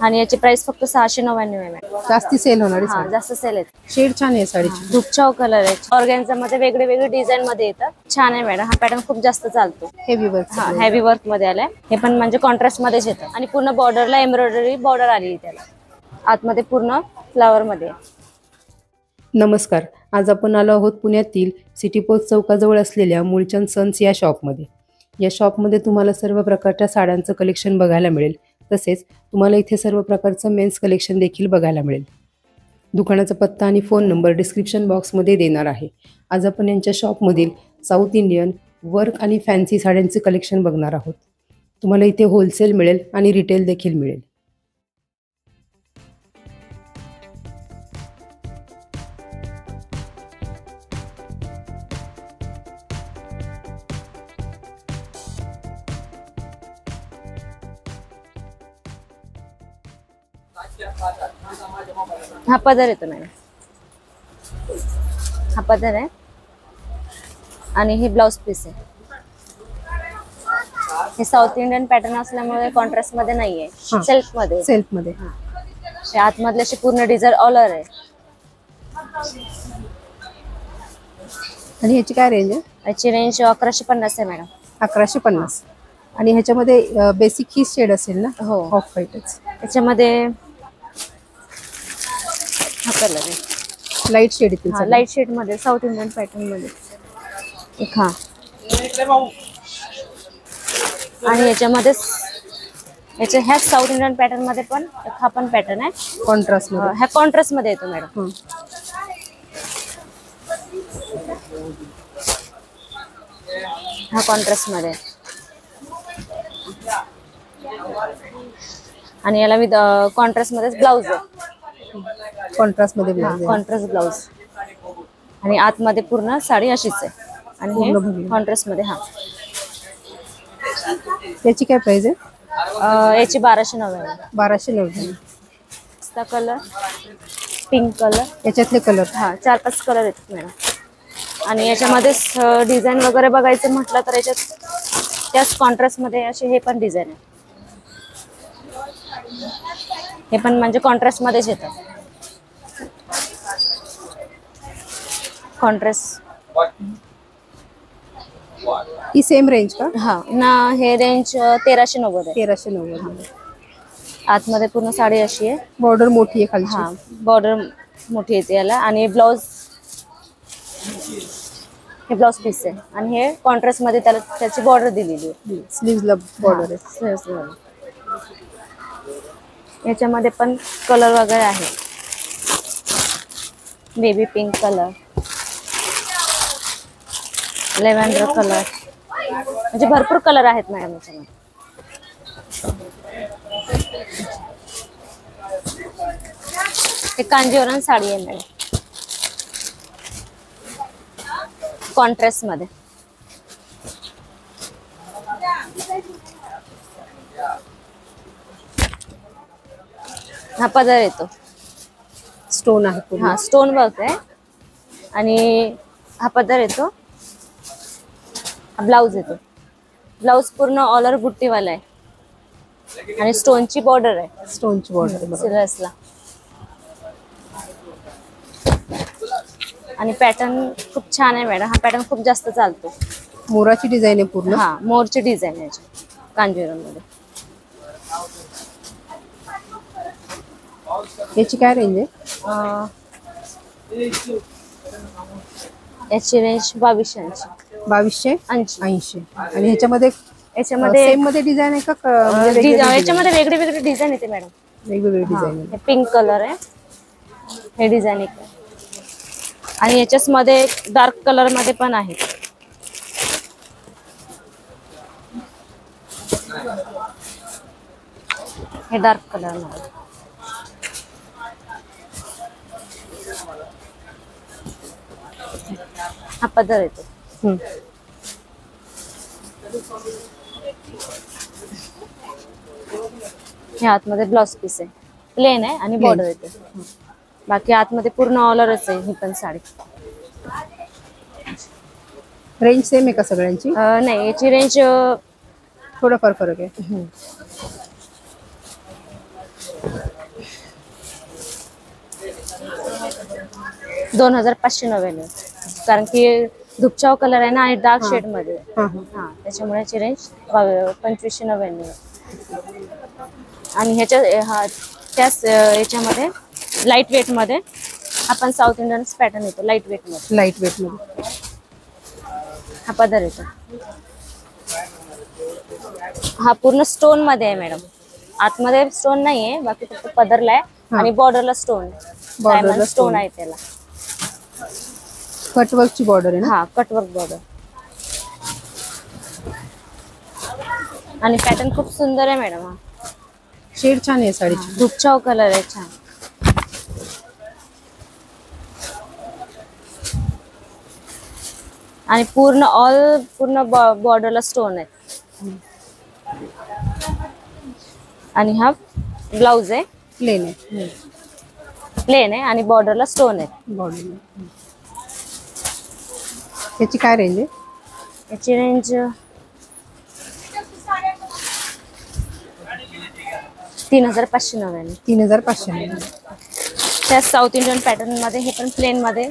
आणि याची प्राइस फक्त 699 आहे मॅडम. जास्ती सेल होणार आहे. हा जास्त सेल आहे. शेड छान आहे साडीची. धुपचाव कलर आहे. ऑर्गॅन्झा मध्ये वेगळे वेगळे डिझाइन मध्ये येतात. छान आहे मॅडम. हा पॅटर्न खूप जास्त चालतो. Heavy work. हा हेवी वर्क मध्ये आलाय. हे पण म्हणजे कॉन्ट्रास्ट मध्येच येतं आणि पूर्ण बॉर्डरला एम्ब्रॉयडरी बॉर्डर आली त्याला. आतमध्ये पूर्ण फ्लावर मध्ये. नमस्कार. आज आपण आलो आहोत पुण्यातील सिटी पोस्ट चौकाजवळ असलेल्या मूळचंद सन्स या शॉपमध्ये. या शॉपमध्ये तुम्हाला सर्व प्रकारच्या साड्यांचं कलेक्शन बघायला मिळेल. तसेच तुम्हाला इथे सर्व प्रकारचं मेन्स कलेक्शन देखील बघायला मिळेल. दुकानाचा पत्ता आणि फोन नंबर डिस्क्रिप्शन बॉक्समध्ये देणार आहे. आज आपण यांच्या शॉपमधील साऊथ इंडियन वर्क आणि फॅन्सी साड्यांचे कलेक्शन बघणार आहोत. तुम्हाला इथे होलसेल मिळेल आणि रिटेल देखील मिळेल. हा पदर येतो मॅडम. हा पदर आहे आणि हे ब्लाउज पीस आहे. हे साऊथ इंडियन पॅटर्न असल्यामुळे कॉन्ट्रास्ट मध्ये नाहीये. सेल्फ मध्ये. सेल्फ मध्ये. आतमधले अशी पूर्ण डिझाइन ऑलर आहे. आणि ह्याची काय रेंज आहे? याची रेंज 1150 आहे मॅडम. 1150. आणि ह्याच्यामध्ये बेसिक ही शेड असेल ना? हो ऑफ व्हाईटच. याच्यामध्ये हा कलर आहे. लाईट शेड येतील. हा लाईट शेड मध्ये साऊथ इंडियन पॅटर्न मध्ये. एक हा आणि याच्यामध्ये ह्या साऊथ इंडियन पॅटर्न मध्ये पण हा पण पॅटर्न आहे कॉन्ट्रास्ट मध्ये. ह्या कॉन्ट्रास्ट मध्ये येतो मॅडम. हा कॉन्ट्रास्ट मध्ये आणि याला विथ कॉन्ट्रास्ट मध्येच ब्लाउज आहे. कॉन्ट्रास्ट मध्ये ब्लाउज. कॉन्ट्रास्ट ब्लाउज आणि आतमध्ये पूर्ण साडी अशीच आहे आणि हे कॉन्ट्रास्ट मध्ये. हा याची काय प्राइस आहे? याची 1290. 1290. पिस्ता कलर, पिंक कलर, याच्यातले कलर. हा 4-5 कलर येतात मॅडम. आणि याच्यामध्ये डिझाईन वगैरे बघायचं म्हटलं तर याच्यात त्याच कॉन्ट्रास्ट मध्ये असे हे पण डिझाईन आहे. हे पण म्हणजे कॉन्ट्रास्ट मध्येच येतात. कॉन्ट्रास्ट ही सेम रेंज का? हा ना. हे रेंज 1390 आहे. 1390. आतमध्ये पूर्ण साडी अशी आहे. बॉर्डर मोठी आहे खाली. हा बॉर्डर मोठी येते याला. आणि ब्लाउज हे ब्लाउज पीस आहे आणि हे कॉन्ट्रास्ट मध्ये त्याची बॉर्डर दिलेली आहे. स्लीव्हजला बॉर्डर आहे. याच्यामध्ये पण कलर वगैरे आहे. Baby pink colour, lavender colour, म्हणजे भरपूर कलर आहेत मॅडम याच्यामध्ये. हे कांजीवरम साडी आहे मॅडम कॉन्ट्रास्ट मध्ये. हा पदर येतो. स्टोन आहे. हा स्टोन वर्क आहे आणि हा पदर येतो. हा ब्लाउज येतो. ब्लाउज पूर्ण ऑलर बुट्टीवाला आहे आणि स्टोनची बॉर्डर आहे. स्टोनची बॉर्डर सिरसला. आणि पॅटर्न खूप छान आहे मॅडम. हा पॅटर्न खूप जास्त चालतो. मोराची डिझाईन आहे पूर्ण. हा मोरची डिझाईन आहे कांजीवरम मध्ये. याची काय रेंज आहे? याची रेंज 2280. 2280. आणि ह्याच्यामध्ये सेम मध्ये डिझाईन आहे का? याच्यामध्ये वेगळी वेगळी डिझाईन येते मॅडम. वेगवेगळी डिझाईन. हे पिंक कलर आहे. हे डिझाईन एक आणि याच्याच मध्ये डार्क कलर मध्ये पण आहे. हे डार्क कलर मध्ये. हा पदर येतो. हे आतमध्ये ब्लाउज पीस आहे. प्लेन आहे आणि बॉर्डर येते. बाकी आतमध्ये पूर्ण ऑलरच आहे ही पण साडी. रेंज सेम आहे का सगळ्यांची? नाही, याची रेंज थोडाफार फरक आहे. 2599, कारण की धुपचाव कलर आहे ना आणि डार्क हा. शेड मध्ये. हा हा, त्याच्यामुळे याची रेंज 2599. आणि ह्याच्या त्याच याच्यामध्ये लाईट वेट मध्ये आपण साऊथ इंडियन पॅटर्न येतो लाईट वेट मध्ये. लाईट वेट मध्ये. हा पदर येतो. हा पूर्ण स्टोन मध्ये आहे मॅडम. आतमध्ये स्टोन नाहीये, बाकी फक्त पदरला आहे. हा. आणि बॉर्डरला स्टोन, बॉर्डरला डायमंड स्टोन stone. आहे त्याला. कटवर्कची बॉर्डर आहे ना. हा, कटवर्क बॉर्डर. आणि पॅटर्न खूप सुंदर आहे मॅडम. हा शेड छान आहे साडीची. धुपचाव कलर आहे, छान. आणि पूर्ण बॉर्डरला स्टोन आहे. आणि हा ब्लाउज आहे, प्लेन आहे. प्लेन आहे आणि बॉर्डरला स्टोन आहे. बॉर्डर. त्याची काय रेंज आहे? याची रेंज 3599. 3500. त्या साऊथ इंडियन पॅटर्न मध्ये हे पण प्लेन मध्ये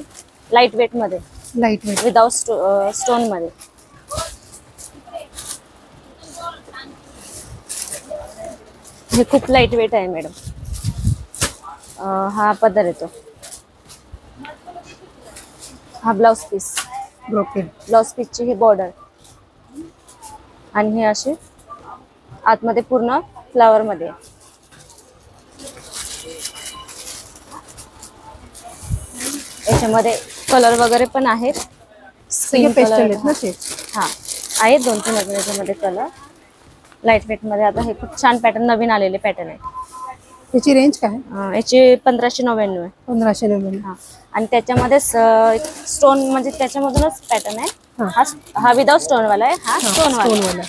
लाईट वेट मध्ये लाईट वेट. विदाउट स्टोन मध्ये. हे खूप लाईट वेट आहे मॅडम. हा पदर येतो. हा ब्लाउज पीस. ब्रोकेड. ब्लाउज पीसची ही बॉर्डर आणि हे असे आतमध्ये पूर्ण फ्लावर मध्ये. याच्यामध्ये कलर वगैरे पण आहेत. Skin pastel colour. आहेत ना ते. हा, आहेत 2-3 याच्यामध्ये कलर लाईट वेट मध्ये. आता हे खूप छान पॅटर्न, नवीन आलेले पॅटर्न आहे. त्याची रेंज काय? याची 1599 आहे. 1599. हा, आणि त्याच्यामध्ये स्टोन म्हणजे त्याच्यामधूनच पॅटर्न आहे. हा विदाउट स्टोन वाला आहे, हा स्टोन वाला.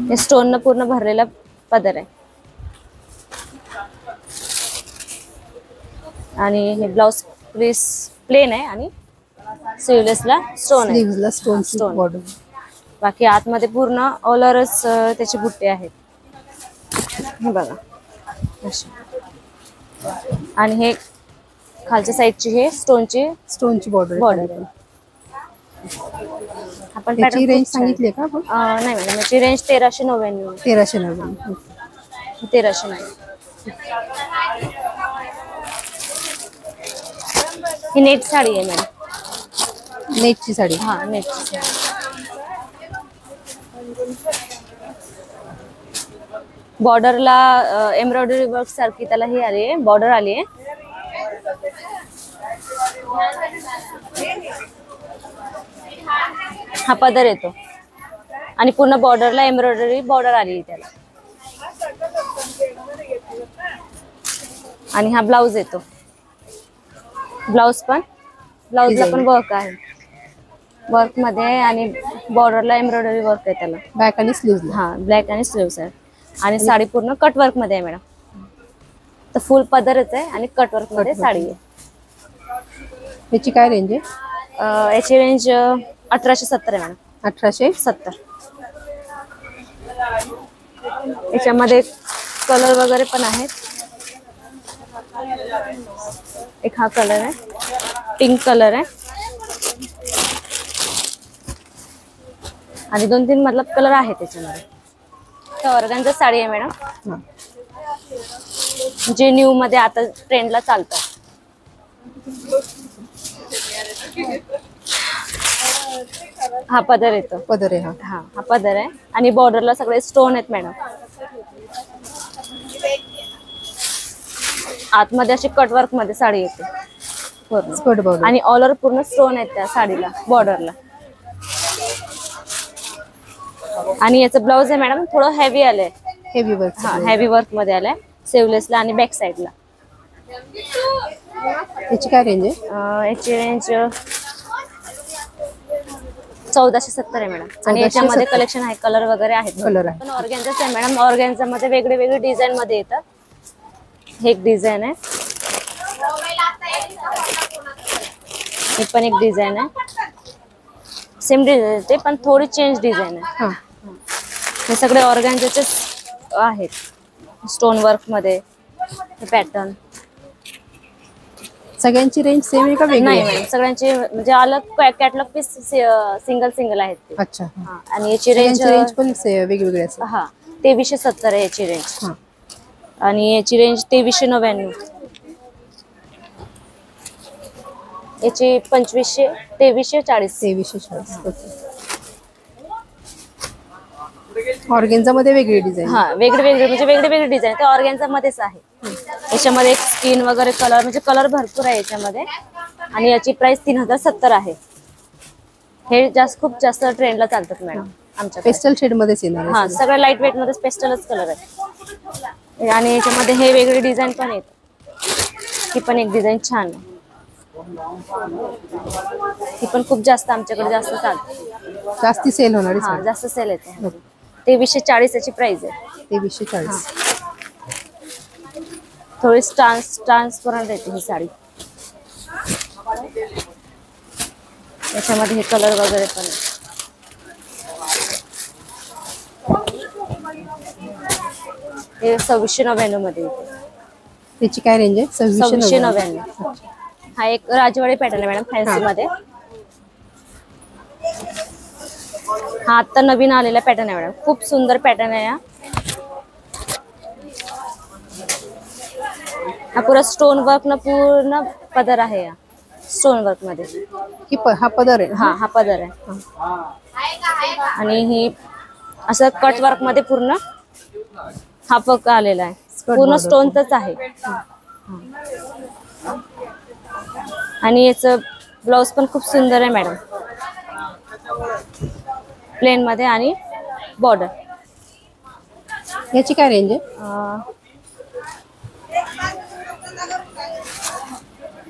हे स्टोन न पूर्ण भरलेला पदर आहे. आणि हे ब्लाउज पीस प्लेन आहे आणि स्लीवलेसला स्टोन आहे. स्लीव्हजला स्टोन स्टोन. बॉर्डर. बाकी आतमध्ये पूर्ण ऑल ओव्हरच त्याचे बुट्टे आहेत. हे बघा असे. आणि हे खालच्या साईडची हे स्टोनची बॉर्डर. बॉर्डर. आपण त्याची रेंज सांगितली का आपण? नाही मॅडम, याची रेंज 1399. 1399. 1399. ही नेट साडी आहे मॅडम. नेटची साडी. हा, नेटची साडी. बॉर्डरला एम्ब्रॉयडरी वर्क सारखी त्याला ही आली आहे, बॉर्डर आली आहे. हा पदर येतो आणि पूर्ण बॉर्डरला एम्ब्रॉयडरी बॉर्डर आली आहे त्याला. आणि हा ब्लाउज येतो. ब्लाउजला पण वर्क आहे, वर्क मध्ये आहे. आणि बॉर्डरला एम्ब्रॉयडरी वर्क आहे त्याला. बॅक आणि स्लीव्ह. हा, ब्लॅक आणि स्लीव्स आहे. आणि साडी पूर्ण कट वर्क मध्ये आहे मॅडम. तर फुल पदरच आहे आणि कट वर्क मध्ये साडी आहे. याची काय रेंज आहे? याची रेंज 1870 आहे मॅडम. 1870. याच्यामध्ये कलर वगैरे पण आहेत. एक हा कलर आहे, पिंक कलर आहे. आणि 2-3 मतलब कलर आहे त्याच्यामध्ये. ऑर्गनझा साडी आहे मॅडम, जे न्यू मध्ये आता ट्रेंडला चालतं. हा पदर येतो. पदर आहे. हा पदर आहे आणि बॉर्डरला सगळे स्टोन आहेत मॅडम. आतमध्ये अशी कटवर्क मध्ये साडी येते पूर्ण. Skirt border. आणि ऑल ओव्हर पूर्ण स्टोन आहेत त्या साडीला, बॉर्डरला. आणि याचं ब्लाउज आहे मॅडम, थोडं हेवी आलंय. Heavy work. हा, हेवी वर्क मध्ये आलंय, सेवलेसला आणि बॅक साईडला. याची काय रेंज आहे? याची रेंज 1470 आहे मॅडम. आणि याच्यामध्ये कलेक्शन आहे, कलर वगैरे आहेत. कलर आहे. पण ऑर्गेन्झाच आहे मॅडम. ऑर्गेन्झा मध्ये वेगळे वेगळे डिझाईन मध्ये येतात. हे एक डिझाईन आहे, हे पण एक डिझाईन आहे. सेम डिझाईन ते पण थोडी चेंज डिझाईन आहे. हे सगळे ऑर्गेन्झाचे आहेत स्टोन वर्क मध्ये पॅटर्न. सगळ्यांची रेंज सेम आहे का वेगळी नाही आहे? मॅडम, सगळ्यांचे म्हणजे अलग कॅटलॉग पीस सिंगल सिंगल आहेत ते. अच्छा. हा, आणि याची रेंज रेंज पण वेगवेगळी असेल. हा 2370 आहे याची रेंज. हा. आणि याची रेंज 2399. याची 2340. 2340. ओके. ऑर्गेन्झा मध्ये वेगळी डिझाईन. हा वेगळे वेगळे म्हणजे वेगळे वेगळे डिझाईन ते ऑर्गॅन्झा मध्येच आहे. याच्यामध्ये एक स्किन वगैरे कलर म्हणजे कलर भरपूर आहे याच्यामध्ये. आणि याची प्राइस 3070 आहे. हे खूप जास्त ट्रेंडला चालतात मॅडम आमच्याकडे. पेस्टल शेड मध्येच येणार आहे हा सगळं. सगळ्या लाईट वेट मध्ये पेस्टलच कलर आहे. आणि याच्यामध्ये हे वेगळे डिझाईन पण आहेत. ही पण एक डिझाईन छान आहे. ही पण खूप जास्त आमच्याकडे जास्त चालते. जास्ती सेल होणार हा आहे. जास्त सेल येते. 2340 याची प्राइस आहे. 2340. थोडी ट्रान्सपरंट येते ही साडी. याच्यामध्ये हे कलर वगैरे पण आहे. हे 2699 मध्ये येते. त्याची काय रेंज आहे? 2699. हा एक राजवाडी पॅटर्न आहे मॅडम फॅन्सी मध्ये. हा आता नवीन आलेला पॅटर्न आहे मॅडम. खूप सुंदर पॅटर्न आहे हा पुरा स्टोन वर्क न पूर्ण पदर आहे या स्टोन वर्क मध्ये. हा पदर आहे. हा पदर आहे. आणि ही असं कट वर्क मध्ये पूर्ण हा पक आलेला आहे. पूर्ण स्टोनच आहे. आणि याचं ब्लाउज पण खूप सुंदर आहे मॅडम. प्लेन मध्ये आणि बॉर्डर. याची काय रेंज आहे?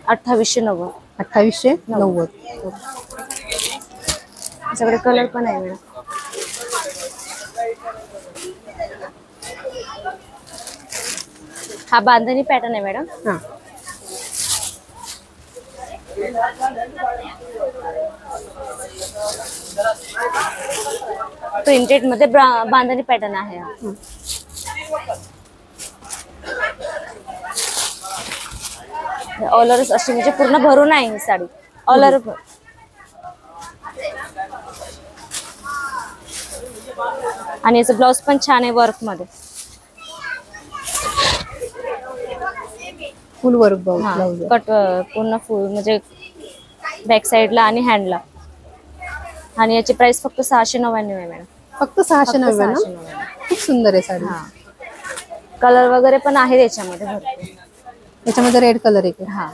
2890. 2890. सगळे कलर पण आहे मॅडम. हा बांधणी पॅटर्न आहे मॅडम. हा. प्रिंटेड मध्ये बांधणी पॅटर्न आहे हा. ऑल ओव्हर अशी म्हणजे पूर्ण भरून आहे ही साडी. All over. आणि याचं ब्लाउज पण छान आहे वर्क मध्ये. फुल वर्क ब्लाउज. कट पूर्ण फुल म्हणजे बॅक साइडला आणि हँडला. आणि याची प्राइस फक्त 699 आहे मॅडम. फक्त 699. खूप सुंदर आहे साडी. हा कलर वगैरे पण आहे याच्यामध्ये भरपूर. याच्यामध्ये रेड कलर आहे. हा